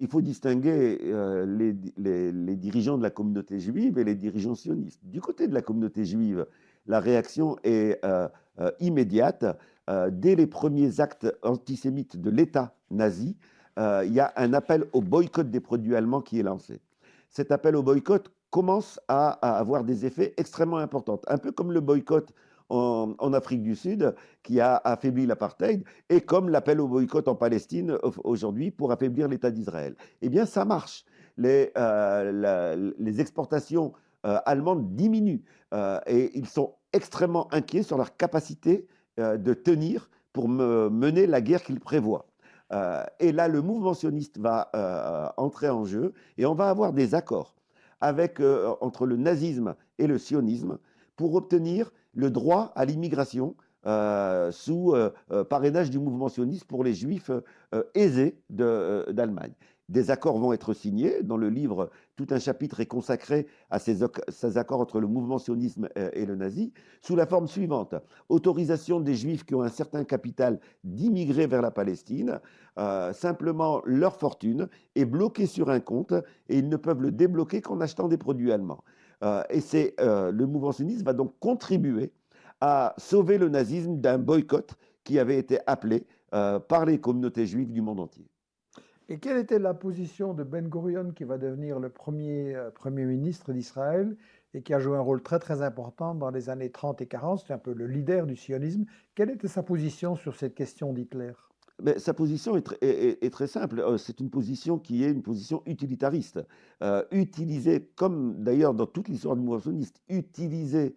il faut distinguer les dirigeants de la communauté juive et les dirigeants sionistes. Du côté de la communauté juive, la réaction est immédiate. Dès les premiers actes antisémites de l'État nazi, il y a un appel au boycott des produits allemands qui est lancé. Cet appel au boycott commence à avoir des effets extrêmement importants, un peu comme le boycott en Afrique du Sud qui a affaibli l'apartheid et comme l'appel au boycott en Palestine aujourd'hui pour affaiblir l'État d'Israël. Eh bien, ça marche. Les exportations allemandes diminuent et ils sont extrêmement inquiets sur leur capacité de tenir pour mener la guerre qu'ils prévoient. Et là, le mouvement sioniste va entrer en jeu et on va avoir des accords entre le nazisme et le sionisme pour obtenir le droit à l'immigration sous parrainage du mouvement sioniste pour les juifs aisés d'Allemagne. Des accords vont être signés. Dans le livre, tout un chapitre est consacré à ces accords entre le mouvement sionisme et le nazi, sous la forme suivante. Autorisation des juifs qui ont un certain capital d'immigrer vers la Palestine. Simplement, leur fortune est bloquée sur un compte et ils ne peuvent le débloquer qu'en achetant des produits allemands. Le mouvement sioniste va donc contribuer à sauver le nazisme d'un boycott qui avait été appelé par les communautés juives du monde entier. Et quelle était la position de Ben Gurion, qui va devenir le premier ministre d'Israël et qui a joué un rôle très très important dans les années 30 et 40? C'est un peu le leader du sionisme. Quelle était sa position sur cette question d'Hitler? Mais sa position est très simple. C'est une position qui est une position utilitariste. Utiliser, comme d'ailleurs dans toute l'histoire du mouvement sioniste, utiliser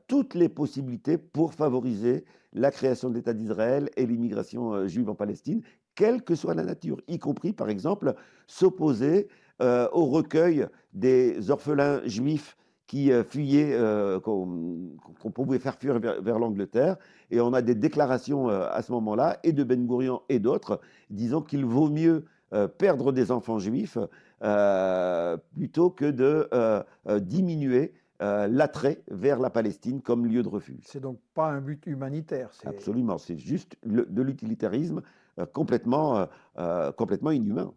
toutes les possibilités pour favoriser la création de l'État d'Israël et l'immigration juive en Palestine, quelle que soit la nature, y compris par exemple s'opposer au recueil des orphelins juifs qui fuyaient, qu'on pouvait faire fuir vers l'Angleterre. Et on a des déclarations à ce moment-là, et de Ben Gourion et d'autres, disant qu'il vaut mieux perdre des enfants juifs plutôt que de diminuer l'attrait vers la Palestine comme lieu de refuge. C'est donc pas un but humanitaire. Absolument, c'est juste de l'utilitarisme complètement inhumain.